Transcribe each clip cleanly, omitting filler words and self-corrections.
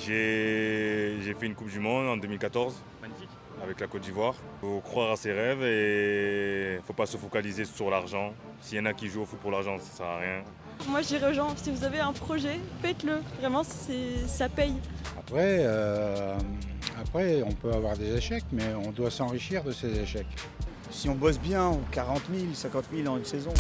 J'ai fait une Coupe du Monde en 2014. Magnifique. Avec la Côte d'Ivoire. Il faut croire à ses rêves et il ne faut pas se focaliser sur l'argent. S'il y en a qui jouent au foot pour l'argent, ça ne sert à rien. Moi je dirais aux gens, si vous avez un projet, faites-le. Vraiment, ça paye. Après, on peut avoir des échecs, mais on doit s'enrichir de ces échecs. Si on bosse bien, 40 000, 50 000 en une saison.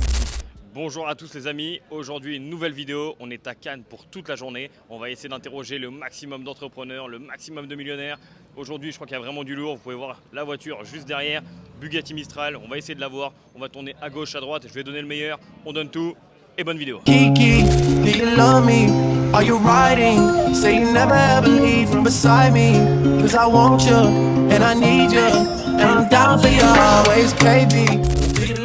Bonjour à tous les amis, aujourd'hui une nouvelle vidéo, on est à Cannes pour toute la journée. On va essayer d'interroger le maximum d'entrepreneurs, le maximum de millionnaires. Aujourd'hui je crois qu'il y a vraiment du lourd, vous pouvez voir la voiture juste derrière, Bugatti Mistral, on va essayer de la voir. On va tourner à gauche, à droite, je vais donner le meilleur, on donne tout et bonne vidéo. Kiki, do you love me? Are you riding? Say you never ever leave from beside me. Cause I want you, and I need you, and I'm down for you always, KB.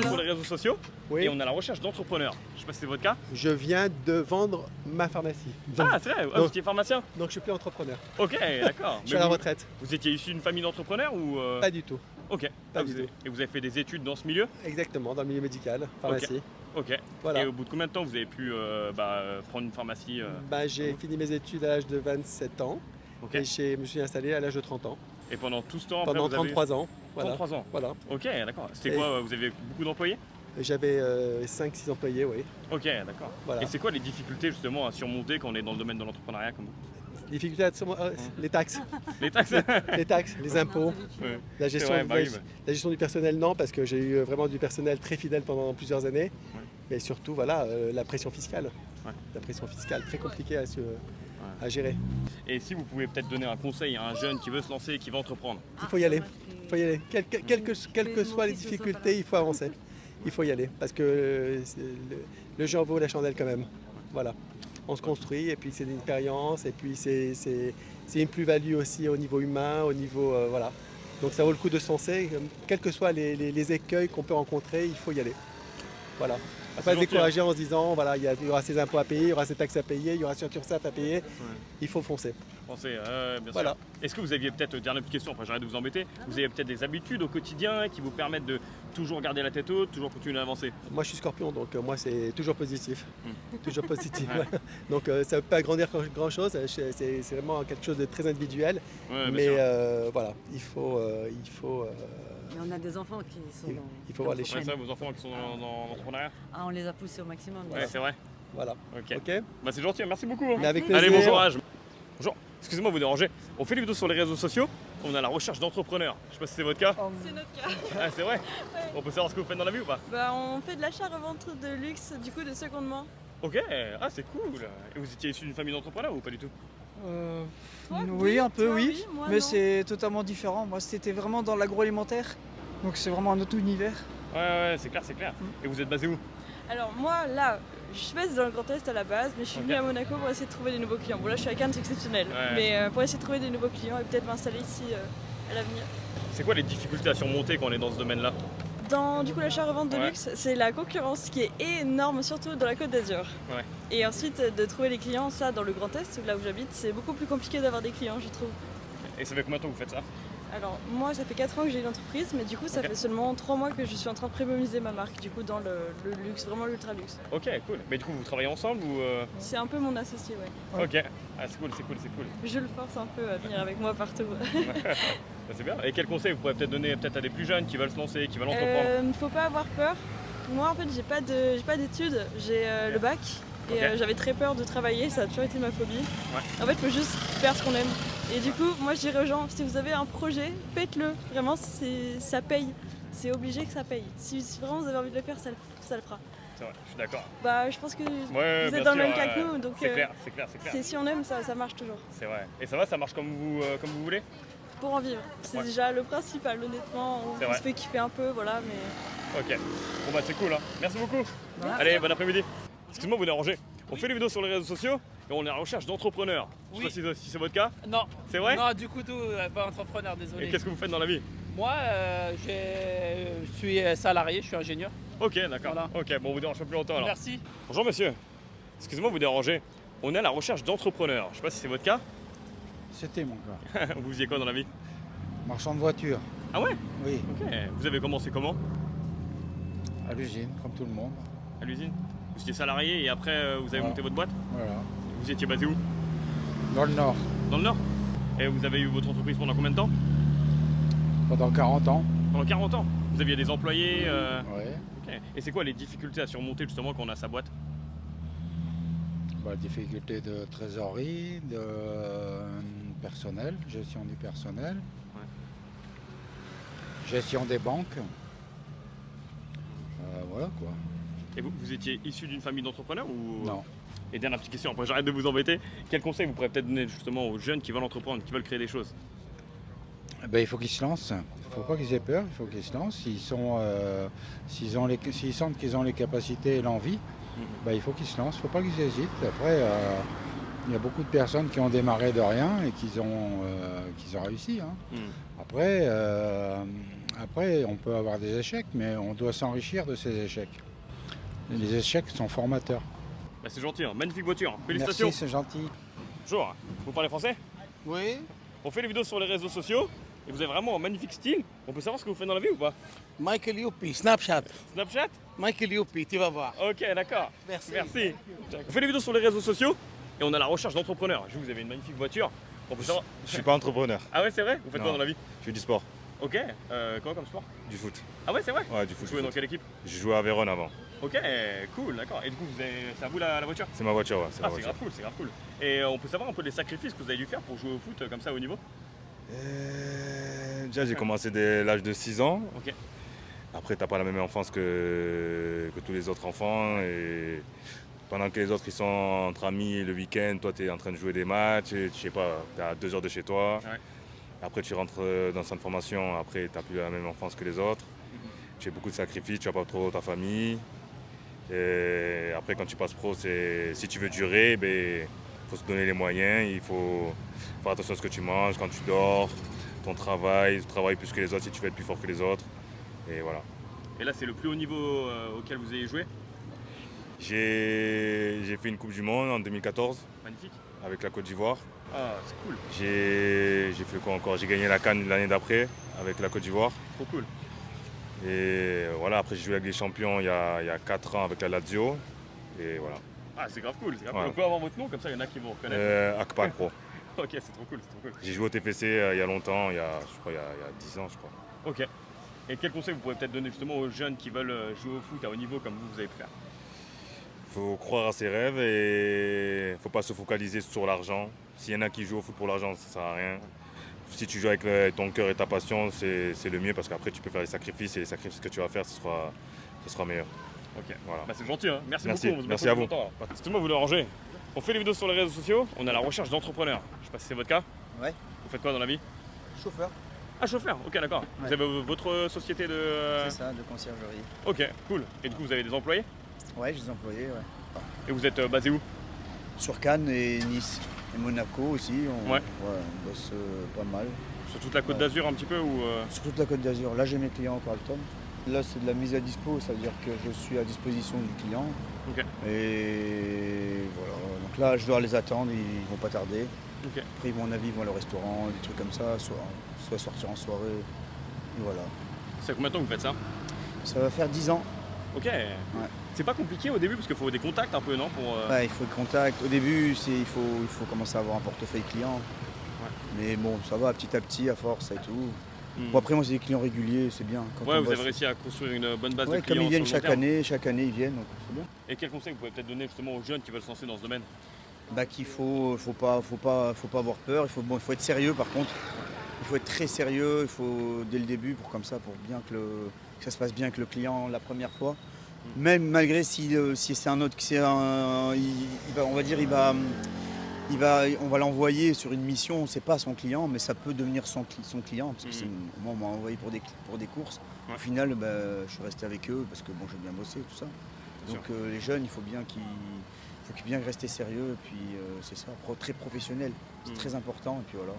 Sur les réseaux sociaux, Oui. et on est à la recherche d'entrepreneurs. Je ne sais pas si c'est votre cas. Je viens de vendre ma pharmacie. Donc, Ah c'est vrai, vous étiez pharmacien. donc je suis plus entrepreneur. Ok, d'accord. Je suis à la vous, retraite. vous étiez issu d'une famille d'entrepreneurs ou Pas du tout. Ok. Pas Ah, du vous avez- tout. Et vous avez fait des études dans ce milieu. Exactement, dans le milieu médical, pharmacie. Ok. Voilà. Et au bout de combien de temps vous avez pu prendre une pharmacie J'ai fini mes études à l'âge de 27 ans Ok. et je me suis installé à l'âge de 30 ans. Et pendant tout ce temps, après, Pendant vous avez 33 ans. Voilà. 33 ans. Voilà. Ok, d'accord. C'était Et- quoi Vous avez beaucoup d'employés J'avais 5-6 employés, oui. Ok, d'accord. Voilà. Et c'est quoi les difficultés justement à surmonter quand on est dans le domaine de l'entrepreneuriat comme vous Difficulté à les taxes. Les taxes Les taxes, les impôts, Ouais. la gestion, vrai, bah oui, bah. la gestion du personnel, non, parce que j'ai eu vraiment du personnel très fidèle pendant plusieurs années. Ouais. Mais surtout, voilà, la pression fiscale. Ouais. La pression fiscale, très compliquée à gérer. Et si vous pouvez peut-être donner un conseil à un jeune qui veut se lancer, qui veut entreprendre. Il faut y aller. Il faut y aller. Quelles que soient les difficultés, il faut avancer. Il faut y aller. Parce que le jeu en vaut la chandelle quand même. Voilà. On se construit et puis c'est une expérience et puis c'est une plus-value aussi au niveau humain, au niveau. Voilà. Donc ça vaut le coup de se lancer. Quels que soient les écueils qu'on peut rencontrer, il faut y aller. Voilà. Ah, Pas c'est se gentil, décourager en se disant voilà, il y aura ces impôts à payer, il y aura ces taxes à payer, il y aura cette URSSAF à payer. Il faut foncer. Pensez, bien Voilà. sûr. Est-ce que vous aviez peut-être, dernière petite question, après j'arrête de vous embêter, vous avez peut-être des habitudes au quotidien qui vous permettent de toujours garder la tête haute, toujours continuer à avancer? Moi je suis scorpion donc moi c'est toujours positif. Toujours positif. Ouais. Voilà. Donc ça ne peut pas agrandir grand chose, c'est vraiment quelque chose de très individuel. Ouais, bien Mais sûr. voilà, il faut Mais on a des enfants qui sont dans. il faut voir les Ouais, choses. ça, vos enfants qui sont dans l'entrepreneuriat. Ah, on les a poussés au maximum. Ouais, c'est vrai. Voilà. Ok. Ok. Bah c'est gentil, merci beaucoup. hein. Mais avec Allez, plaisir. bon courage. Bonjour, excusez-moi de vous déranger. On fait des vidéos sur les réseaux sociaux, on est à la recherche d'entrepreneurs. Je sais pas si c'est votre cas. C'est notre cas. Ah, c'est vrai. On peut savoir ce que vous faites dans la vie ou pas? On fait de l'achat-revente de luxe, du coup de seconde main. Ok, ah c'est cool. Et vous étiez issu d'une famille d'entrepreneurs ou pas du tout? Toi, Oui, un peu, toi, oui. moi, Mais non. c'est totalement différent. Moi, c'était vraiment dans l'agroalimentaire. Donc, c'est vraiment un autre univers. Ouais, c'est clair, c'est clair. Et vous êtes basé où? Alors moi là, je suis basée dans le Grand Est à la base, mais je suis Ok. venue à Monaco pour essayer de trouver des nouveaux clients. Bon là je suis à Cannes, c'est exceptionnel, Ouais. mais pour essayer de trouver des nouveaux clients et peut-être m'installer ici à l'avenir. C'est quoi les difficultés à surmonter quand on est dans ce domaine-là? Dans du coup l'achat-revente de Ouais. luxe, c'est la concurrence qui est énorme, surtout dans la Côte d'Azur. Ouais. Et ensuite de trouver les clients, ça dans le Grand Est, là où j'habite, c'est beaucoup plus compliqué d'avoir des clients, je trouve. Et ça fait combien de temps que vous faites ça? Alors moi ça fait 4 ans que j'ai une entreprise, mais du coup ça Ok. fait seulement 3 mois que je suis en train de premiumiser ma marque, du coup dans le luxe, vraiment l'ultra luxe. Ok, cool. Mais du coup vous travaillez ensemble ou C'est un peu mon associé, ouais. Ok. Ah c'est cool, c'est cool, c'est cool. Je le force un peu à venir avec moi partout. Ça, c'est bien. Et quel conseil vous pourrez peut-être donner peut-être à des plus jeunes qui veulent se lancer, qui veulent entreprendre? Faut pas avoir peur. Moi en fait j'ai pas d'études, j'ai le bac et Ok. j'avais très peur de travailler, ça a toujours été ma phobie. Ouais. En fait faut juste faire ce qu'on aime. Et du coup moi je dirais aux gens, si vous avez un projet, faites-le. Vraiment ça paye. C'est obligé que ça paye. Si vraiment vous avez envie de le faire, ça le fera. C'est vrai, je suis d'accord. Bah je pense que Ouais, vous bien êtes dans le sûr, même cas que nous, donc c'est clair, c'est clair, c'est clair. si on aime ça marche toujours. C'est vrai. Et ça va, ça marche comme vous voulez? Pour en vivre, c'est Ouais. déjà le principal honnêtement. C'est On vrai. se fait kiffer un peu, voilà, mais. Ok. Bon bah c'est cool, hein. Merci beaucoup. Allez, bon après-midi. Excuse-moi de vous déranger. On fait des vidéos sur les réseaux sociaux et on est à la recherche d'entrepreneurs. Je sais pas si c'est votre cas. Non, C'est vrai? non, du coup, pas entrepreneur, désolé. Et qu'est-ce que vous faites dans la vie? Moi, je suis salarié, je suis ingénieur. Ok, d'accord. Voilà. Ok, bon, on vous dérange pas plus longtemps alors. Merci. Bonjour monsieur. Excusez-moi de vous déranger. On est à la recherche d'entrepreneurs. Je sais pas si c'est votre cas. C'était mon cas. Vous faisiez quoi dans la vie? Marchand de voitures, Ah ouais? oui, Ok. Vous avez commencé comment? à l'usine, comme tout le monde. À l'usine? Vous étiez salarié et après vous avez Voilà. monté votre boîte? Voilà. Vous étiez basé où? Dans le nord. Dans le Nord? Et vous avez eu votre entreprise pendant combien de temps? Pendant 40 ans. Pendant 40 ans? Vous aviez des employés Ouais. Okay. Et c'est quoi les difficultés à surmonter justement quand on a sa boîte? Bah, difficulté de trésorerie, de personnel, gestion du personnel, gestion des banques. Voilà quoi. Et vous étiez issu d'une famille d'entrepreneurs ou... Non. Et dernière petite question, après j'arrête de vous embêter. Quel conseil vous pourrez peut-être donner justement aux jeunes qui veulent entreprendre, qui veulent créer des choses? Ben, il faut qu'ils se lancent. Il ne faut pas qu'ils aient peur, il faut qu'ils se lancent. S'ils sentent qu'ils ont les capacités et l'envie, ben, il faut qu'ils se lancent. Il ne faut pas qu'ils hésitent. Après, il y a beaucoup de personnes qui ont démarré de rien et qui ont réussi. Hein. Après, on peut avoir des échecs, mais on doit s'enrichir de ces échecs. Les échecs sont formateurs. Bah, c'est gentil, hein. Magnifique voiture. Félicitations. Merci, c'est gentil. Bonjour, vous parlez français? Oui. On fait les vidéos sur les réseaux sociaux et vous avez vraiment un magnifique style. On peut savoir ce que vous faites dans la vie ou pas? Michael Youpi, Snapchat. Snapchat? Michael Youpi, tu vas voir. Ok, d'accord. Merci. Merci. On fait des vidéos sur les réseaux sociaux et on a la recherche d'entrepreneurs. Je vois que vous avez une magnifique voiture. On peut savoir... Je suis pas entrepreneur. Ah ouais, c'est vrai? Vous faites quoi Non. dans la vie? Je fais du sport. Ok. Quoi comme sport? Du foot. Ah ouais, c'est vrai? Ouais, du foot. Vous jouez dans quelle équipe? J'ai joué à Vérone avant. Ok, cool, d'accord. Et du coup, c'est à vous la voiture? C'est ma voiture, ouais. C'est ma Ah, c'est voiture. grave cool, c'est grave cool. Et on peut savoir un peu les sacrifices que vous avez dû faire pour jouer au foot comme ça au niveau? Déjà, j'ai commencé dès l'âge de 6 ans. Ok. Après, t'as pas la même enfance que tous les autres enfants. Et pendant que les autres ils sont entre amis le week-end, toi tu es en train de jouer des matchs, et, je sais pas, tu es à 2 heures de chez toi. Ouais. Après, tu rentres dans une centre de formation, après, tu n'as plus la même enfance que les autres. Tu fais beaucoup de sacrifices, tu n'as pas trop ta famille. Et après, quand tu passes pro, si tu veux durer, il faut se donner les moyens, il faut faire attention à ce que tu manges, quand tu dors, ton travail, travailler plus que les autres si tu veux être plus fort que les autres. Et voilà. Et là, c'est le plus haut niveau auquel vous avez joué? J'ai fait une Coupe du Monde en 2014 Magnifique. avec la Côte d'Ivoire. Ah, c'est cool. J'ai fait quoi encore? J'ai gagné la CAN l'année d'après avec la Côte d'Ivoire. Trop cool. Et voilà, après j'ai joué avec les champions il y a 4 ans avec la Lazio. Et voilà. Ah, c'est grave cool. Ouais. On peut avoir votre nom, comme ça il y en a qui vont reconnaître. Akpak Pro. Ok, c'est trop cool, c'est trop cool. J'ai joué au TFC il y a longtemps, je crois il y a 10 ans je crois. Ok. Et quel conseil vous pourrez peut-être donner justement aux jeunes qui veulent jouer au foot à haut niveau comme vous avez pu faire? Il faut croire à ses rêves et il ne faut pas se focaliser sur l'argent. S'il y en a qui jouent au foot pour l'argent, ça ne sert à rien. Si tu joues avec ton cœur et ta passion, c'est le mieux parce qu'après tu peux faire des sacrifices et les sacrifices que tu vas faire, ce sera meilleur. Ok, voilà. Bah, c'est gentil, hein. Merci Merci. beaucoup. Merci à vous. Excusez-moi, vous dérangez. On fait des vidéos sur les réseaux sociaux, on est à la recherche d'entrepreneurs. Je sais pas si c'est votre cas. Ouais. Vous faites quoi dans la vie? Chauffeur. Ah, chauffeur, ok, d'accord. Ouais. Vous avez votre société de... C'est ça, de conciergerie. Ok, cool. Et du coup, vous avez des employés? Ouais, j'ai des employés, ouais. Et vous êtes basé où? Sur Cannes et Nice. Et Monaco aussi, on bosse pas mal. Sur toute la Côte d'Azur un petit peu ou Sur toute la Côte d'Azur. Là, j'ai mes clients au Carlton. Là, c'est de la mise à dispo, ça veut dire que je suis à disposition du client. Ok. Et voilà. Donc là, je dois les attendre, ils vont pas tarder. Ok. Après, ils vont en avis, ils vont aller au restaurant, des trucs comme ça, soit sortir en soirée. Et voilà. Ça fait combien de temps que vous faites ça? Ça va faire 10 ans. Ok. C'est pas compliqué au début parce qu'il faut des contacts un peu, non pour, Ouais, il faut le contact. Au début, il faut commencer à avoir un portefeuille client. Ouais. Mais bon, ça va petit à petit, à force et tout. Bon, après, moi, c'est des clients réguliers, c'est bien. Quand ouais, on vous bosse. avez réussi à construire une bonne base Ouais, de clients. comme ils viennent sur le long chaque année, ils viennent, donc c'est bien. Et quel conseil vous pouvez peut-être donner justement aux jeunes qui veulent se lancer dans ce domaine? Bah, qu'il faut pas avoir peur. Il faut être sérieux, par contre. Il faut être très sérieux. Il faut dès le début pour bien que ça se passe bien avec le client la première fois. Même malgré si c'est un autre, on va l'envoyer sur une mission, c'est pas son client, mais ça peut devenir son client, parce que moi on m'a envoyé pour des courses. Ouais. Au final, je suis resté avec eux parce que bon, j'ai bien bossé tout ça. Donc les jeunes, il faut bien qu'ils rester sérieux, et puis c'est ça, très professionnel, c'est très important, et puis voilà.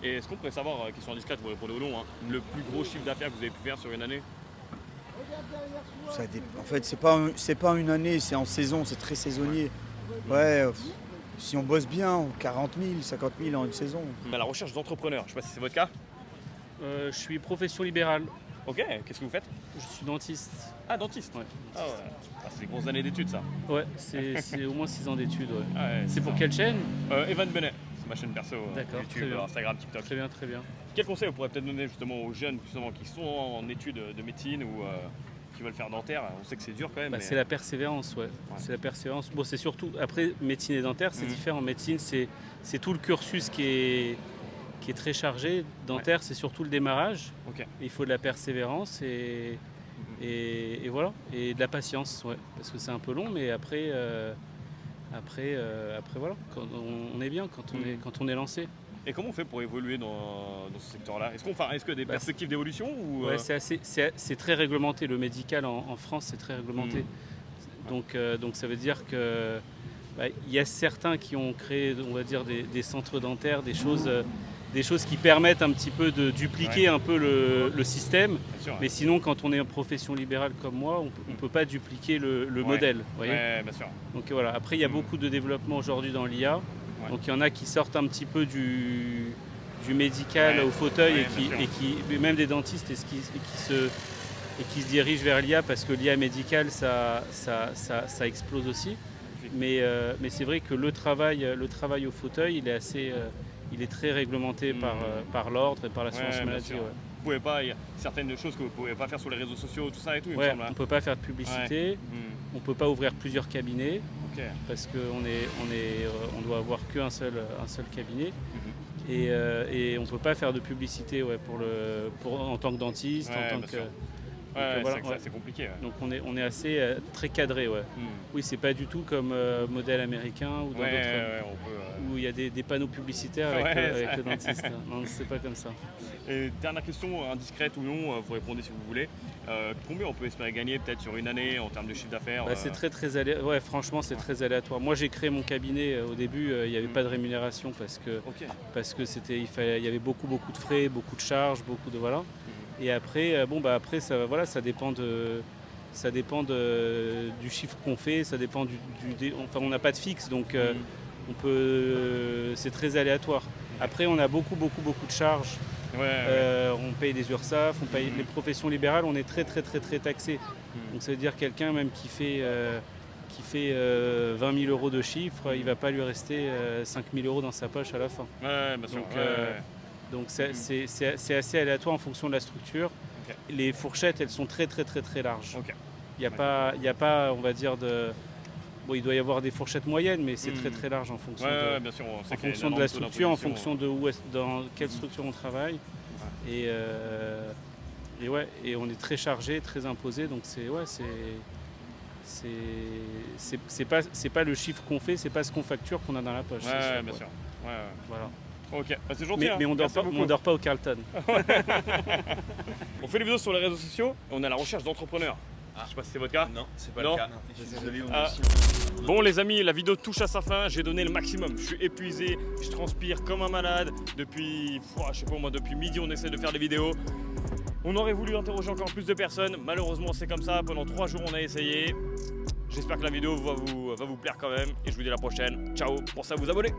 Et est-ce qu'on pourrait savoir, question indiscrète, vous répondez au long, le plus gros chiffre d'affaires que vous avez pu faire sur une année? En fait, c'est pas une année, c'est en saison, c'est très saisonnier. Ouais, si on bosse bien, 40 000, 50 000 en une saison. À la recherche d'entrepreneurs, je sais pas si c'est votre cas. Je suis profession libérale. Ok, qu'est-ce que vous faites? Je suis dentiste. Ah, dentiste. Ouais. Ah ouais. Ah, c'est des grosses années d'études ça. Ouais, c'est au moins 6 ans d'études. Ouais. Ah ouais, c'est pour quelle chaîne? Evan Benet. ma chaîne perso, D'accord, très YouTube, bien. Instagram, TikTok. Très bien, très bien. Quel conseil vous pourrez peut-être donner justement aux jeunes justement, qui sont en études de médecine ou qui veulent faire dentaire? On sait que c'est dur quand même. Bah, mais... C'est la persévérance, ouais. C'est la persévérance. Bon, c'est surtout, après, médecine et dentaire, c'est différent. Médecine, c'est tout le cursus qui est très chargé. Dentaire, c'est surtout le démarrage. Il faut de la persévérance et voilà. Et de la patience, ouais. Parce que c'est un peu long, mais après voilà. On est bien quand on est lancé. Et comment on fait pour évoluer dans ce secteur-là? Est-ce qu'il y a des perspectives d'évolution ou Ouais, c'est très réglementé. Le médical en France, c'est très réglementé. Donc ça veut dire que il y a certains qui ont créé, on va dire, des centres dentaires, des choses qui permettent un petit peu de dupliquer un peu le système. Mais sinon, quand on est en profession libérale comme moi, on ne peut pas dupliquer le modèle. Voyez, bien sûr. Donc voilà. Après, il y a beaucoup de développement aujourd'hui dans l'IA. Donc il y en a qui sortent un petit peu du médical au fauteuil et même des dentistes et qui se dirigent vers l'IA parce que l'IA médicale ça explose aussi. Mais c'est vrai que le travail au fauteuil il est très réglementé par l'ordre et par l'assurance maladie. Vous pouvez pas, il y a certaines choses que vous ne pouvez pas faire sur les réseaux sociaux, tout ça et tout. Il me semble, on ne peut pas faire de publicité, on ne peut pas ouvrir plusieurs cabinets parce qu'on doit avoir qu'un seul cabinet et on ne peut pas faire de publicité en tant que dentiste, en tant que... c'est compliqué. Donc on est assez très cadré. Oui, c'est pas du tout comme modèle américain ou dans d'autres où il y a des panneaux publicitaires avec le dentiste. Non, c'est pas comme ça. Et dernière question, indiscrète ou non, vous répondez si vous voulez. Combien on peut espérer gagner peut-être sur une année en termes de chiffre d'affaires? C'est très aléatoire. Ouais, franchement, c'est très aléatoire. Moi, j'ai créé mon cabinet au début. Il n'y avait pas de rémunération parce que il y avait beaucoup de frais, beaucoup de charges, beaucoup de voilà. Et après, après ça dépend du chiffre qu'on fait, ça dépend enfin on n'a pas de fixe, donc c'est très aléatoire. Après, on a beaucoup de charges. On paye des URSSAF, on paye les professions libérales, on est très taxé. Donc ça veut dire quelqu'un même qui fait 20 000 euros de chiffre, il ne va pas lui rester 5 000 euros dans sa poche à la fin. Bien sûr. Donc c'est assez aléatoire en fonction de la structure. Les fourchettes, elles sont très larges. Il n'y a pas, on va dire, il doit y avoir des fourchettes moyennes, mais c'est très large en fonction de la structure, en fonction de dans quelle structure on travaille. Et on est très chargé, très imposé, donc c'est pas le chiffre qu'on fait, c'est pas ce qu'on facture qu'on a dans la poche. Bien sûr. Voilà. Ok, c'est gentil. Mais on dort pas au Carlton. On fait des vidéos sur les réseaux sociaux et on est à la recherche d'entrepreneurs. Je sais pas si c'est votre cas. Non, c'est pas le cas. Désolé, Bon les amis, la vidéo touche à sa fin, j'ai donné le maximum. Je suis épuisé, je transpire comme un malade. Depuis midi on essaie de faire des vidéos. On aurait voulu interroger encore plus de personnes. Malheureusement c'est comme ça, pendant 3 jours on a essayé. J'espère que la vidéo va vous plaire quand même et je vous dis à la prochaine. Ciao, pensez à vous abonner.